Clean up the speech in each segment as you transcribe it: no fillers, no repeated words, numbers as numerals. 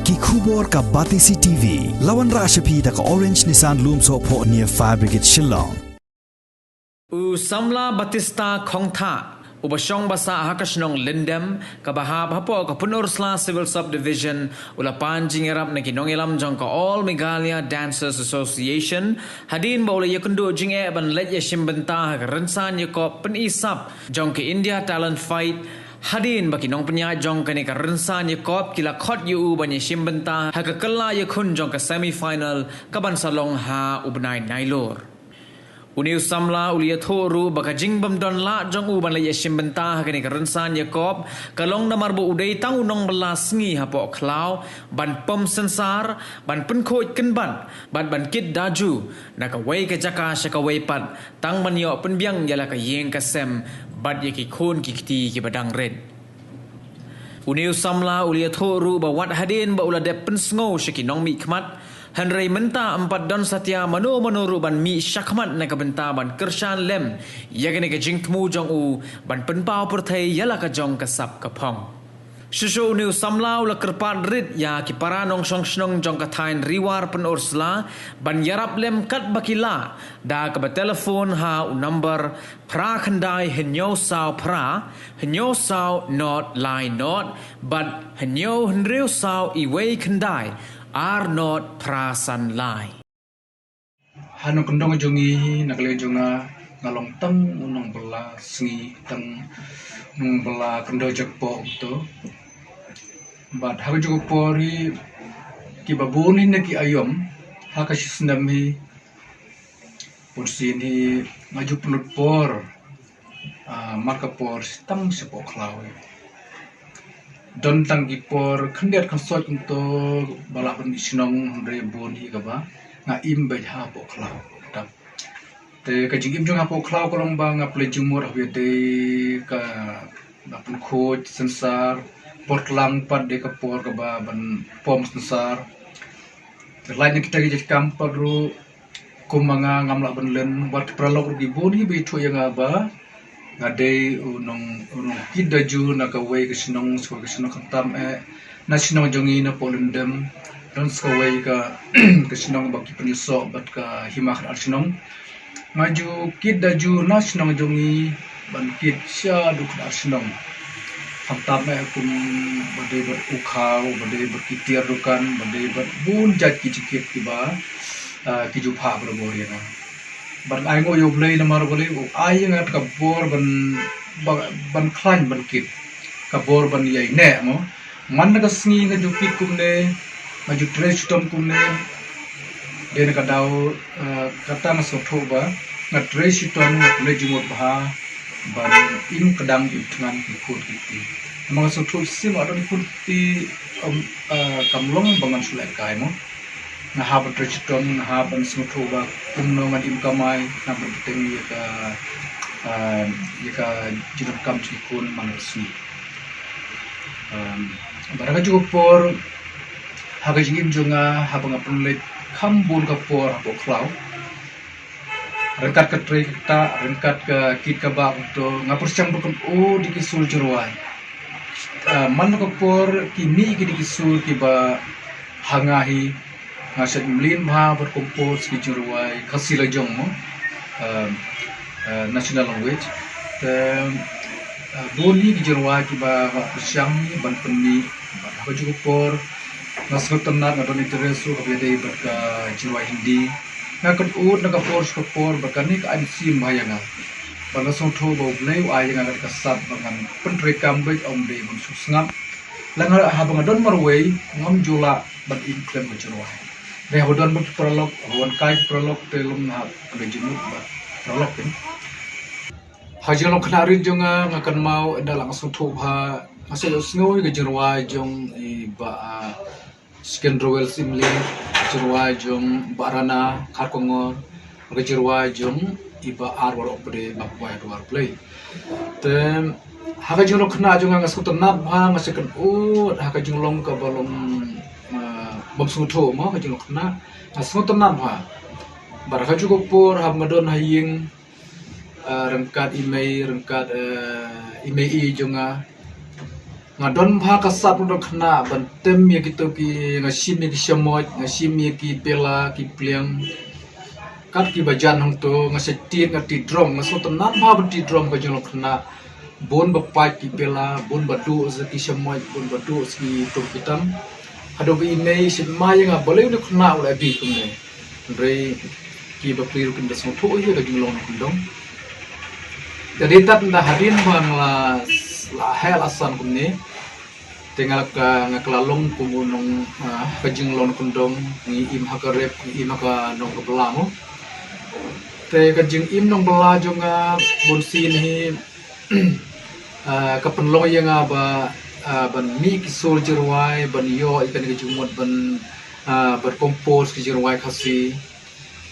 ki khubor ka Batisi TV lawan ra shapi ta ka Orange Nissan Loom so pho near Fire Brigade Shillong u samla Batista Khongtha ubashong basa hakashnong lindem kabahab hapo ka punursla civil subdivision ulapan jingerap na kinongilam jong ka All Meghalaya Dancers Association hadin baula yakundo jinge ban let yashim benta ka rensan yakop penisap jong ka India Talent Fight hadin baki nong penya jong ka ni ka rensan yakop kila khot yu ban yashim benta hakakalla yakun jong ka semi final ka ban salong ha ubnai nailor Uniu samla ulia thoru baka jingbam don la jong u ban la yeshim benta hakani karansan yakob kalong namar bo udai tang unong belas ngi hapo klau ban pom sensar ban pen khoj ken ban kit daju naka wei ka jaka shaka wei pat tang man yo pen biang yala ka yeng ka sem bad yaki khon ki kiti ki badang red Uniu samla ulia thoru ba wat hadin ba ula de pen sngo shaki nong mi khmat Henry menta 4 don satya mano ban mi syakmat na kabenta ban kershan lem yagane ka jingtmu jong u ban penpau perthai yala ka jong ka sap ka phong Shushu new samlau la kerpat rit ya ki para nong song snong jong ka thain riwar pen ursla ban yarap lem kat bakila da ka ba telefon ha u number pra khandai henyo sao not line not but henyo henriu sao I wei khandai are not prasan lai. Hanu kendong jongi nakle jonga ngalong tang unong bela sengi tang nung bela kendo jekpo to. But haga juga pori ki babuni neki ayom haka sisnami porsi ni maju penut por marka por tang sepo klawe. Don tanggi por kendiat konsol untuk balak bernisinong rebon hingga ba nga imbe ha po klau tap te kajing im jong ha po klau kolong ba nga ple jumur ha de ka bapun khoj sensar portlang pat de ka por ka ba ban pom sensar lain kita gi kamparu kumanga ngamla benlen wat pralog di boni be thu yang ba ngade unong kidaju nakaway kasinong kantam na sinong jongi na polundem don skaway ka kasinong baki peniso bat ka himak arsinong maju kidaju na sinong jongi ban kid sya duk arsinong kantam kum bade ber ukhaw bade ber kitir dukan bade ber bun jat kicikit tiba kijupha berboriana ban ai ngo yo blei na mar boleh ai ngat ka bor ban klan ban kit ka bor ban yai ne mo man na ka sngi na ju kit kum ne maju trash tom kum ne den ka dau kata na so tho ba na trash tom na le ju mo ba ban im kadang im tngan ki khut ki ma so tho sim adon khut ti kamlong bangan sulai kai mo na haban triciton na haban smutuba kumno man im kamay na berteng yaka jinam kam cikun manusia barang juga por haga jingim jonga habang apun let kambun ka por hapo klau rengkat ke trikta rengkat ke kit ka ba to ngapur cang bukan di kisul jeruai man ka por kini ki kisul ki ba hangahi ngasat mlin bha berkumpul sekijuruai kasila jong mo national language boli kijuruai kiba persiang ban penni ba juga por nasgot tanat ngadon interesu kabede berka jiruai hindi ngakut ut naga por berkani ka ansim bayanga banga songtho bo bleu ayanga ka sat bangan pentrekam baik omde mun susngap langar habang adon marwei ngam jula ban inklem jiruai Rehodon berprolog, hawan kai prolog telum na kejemut ba prolog kan. Hajalong kenarin jonga ngakan mau ada langsung thobha masih sngoy kejerwa jong ba skin royal simli jerwa jong barana karkongor kejerwa jong iba arwar opre bakwa edwar play. Tem hajjalong kena jonga ngasuk tenap ha masih kan haka jonglong ka balong bom sungtho mo ka jino kna asmo tanam ha baraka juga por hamadon haying rengkat email rengkat email jonga ngadon bha kasap ndo khna ban tem ye gitu ki ngasim ye ki shamoj ngasim ye ki pela ki pliang kat ki bajan hong to ngasetit ngati drum ngasot nan bha bati drum ka jong khna bon bapai ki pela bon badu ki shamoj bon badu ki to kitam hado bi nei sin ma yang boleh ndo khna ula bi kumne re ki ba pliru kin da so tho ye ka jong long kundong jadi tat nda hadin bang la hel asan kumne tinggal ka ngaklalong kumunong kajing lon kundong ni im hakarep ni im haka nong kebelang te kajing im nong bela jonga bonsin hi kapenloy yang ban mi kisol jerwai ban yo ikan kejumut ban berkompos kejerwai khasi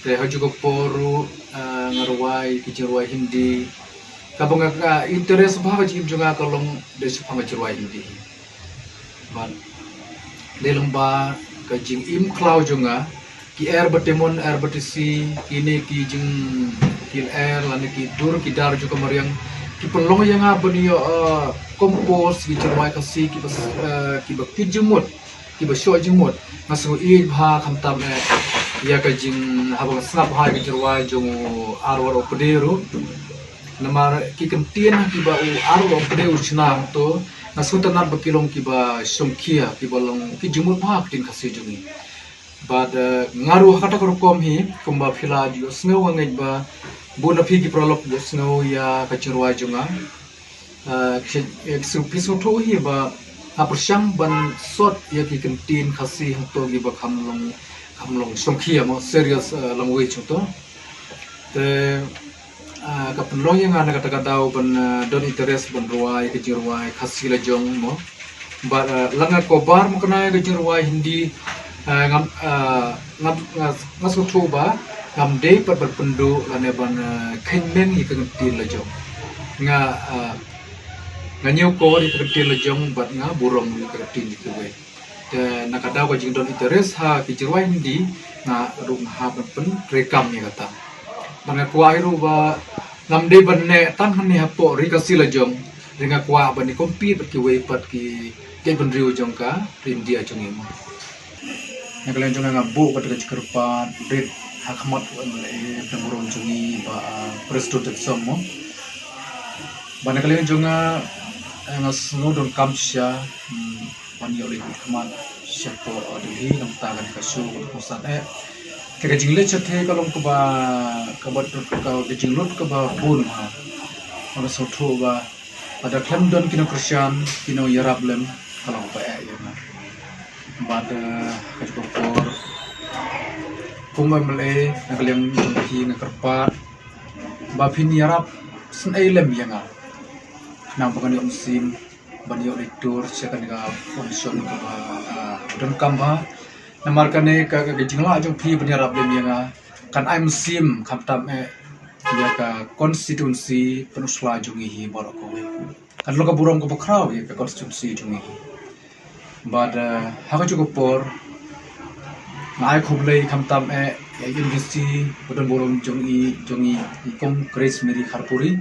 te haju ko poru ngarwai kejerwai hindi kabang ka interes bah jim jonga kalong desi pangajerwai hindi ban dalam ba kajing im cloud jonga ki air batemon air batisi kini ki jing kil air lani ki dur ki dar juga mariang ki pelong yang abani kompos ki jerwai kasi ki bakti jemut ki basyo jemut masu I bha khamtam ya kajing habang snap ha ki jerwai jong arwar opderu namar ki kentien ki ba arwar opderu chnang to nasutan nar bakilong ki ba somkia ki balong ki jemut bha tin kasi jongi bad ngaru kata kom hi kumba phila dio sngo ngai ba bona phi ki prolok dio sngo ya kachirwa junga su piso tho hi ba apusyang ban sot ya ki kentin khasi to gi ba khamlong somkhia mo serious language to te kapenlong yang ana kata dau ban don interest ban ruai ke jirwai khasi la jong mo ba langa kobar mo kana ke jirwai hindi ngam ba ngam dei pat berpendu lane ban khenmen hi kentin la jong nga nyau ko di kentin la jong bat nga burong ni kentin ki we te nakada ko jing don interest ha ki jirwai hindi nga rung ha pen rekam ni kata banga kuai ru ba ngam dei ban ne tan hani ha po ri kasi la jong ringa kwa ban ni compete ki we pat ki ke ban riu jong ka india jong ni yang kalian jangan ngabu pada kecerpan red hakmat pemurung jungi ba presto semua banyak kalian jangan ngasno don kamsya bani oleh hikmat siapa adhi nam tagan kasu kusan kira jingle chathe kalong ke ba ke jinglot ke ba bun ha ana sotho ba pada klam don kino Christian kino yarablem kalong ba ya na bada kajupor kumai mele nakaliang hi nakarpat bapin yarap sen ailem yanga nampakan yung sim banyo litur sekan ga function ko ba don kamba namarkane ka gijingla jong phi banyarap lem yanga kan I'm sim khamtam ya ka constituency penusla jungi hi boroko kan loka burong ko bokraw ya ka constituency jungi bada haka cukup por ngai khublei khamtam ya university bodon borom jongi ikom grace meri kharpuri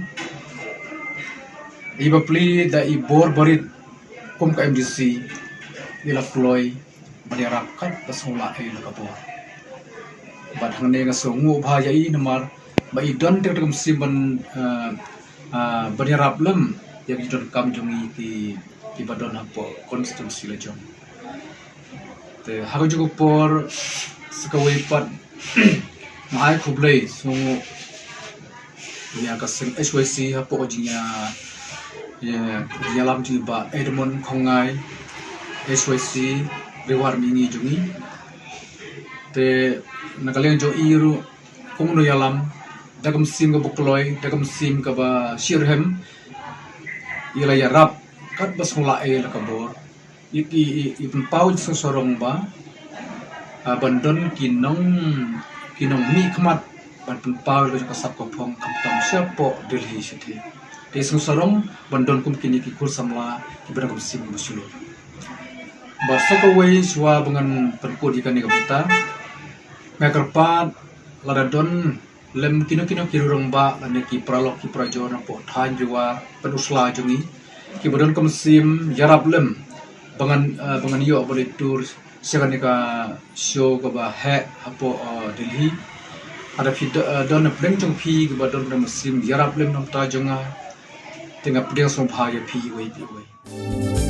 ibapli da ibor barit kum ka MDC ila ploy badiarap kat pasula la kapor bad hangne nga songu bhaya I namar ba idon te tum simban badiarap lem ya idon kam jongi ki badon hapo constituency la jong te hago jugo por skawai pat ngai khublei so ya ka sing HYC hapo jinya ya lam ji ba Edmond khongai HYC rewar mingi jongi te nakalian jo iru kumuno yalam dagam sim ka bukloi dagam sim ka ba shirhem ila ya rap kat bas mula la kabor ipun pau sorong ba bandon kinong mi khmat ban pun pau le ka sap ko phong kam tam siapo delhi sithi te sorong bandon kum kini ki kur samla ibrahim sim musulur basa ka wei swa bangan perkodi kan ni kabita ngakarpat lada don lem kino kirurong ba lane ki pralok ki prajona po than jiwa penusla jungi ki bodon kom sim yarap lem bangan yo boleh tur sekarang ka show ka ba he apo Delhi ada don pleng jong pi ke badon musim yarap lem nom ta jonga tengah pedang som bhaya pi wei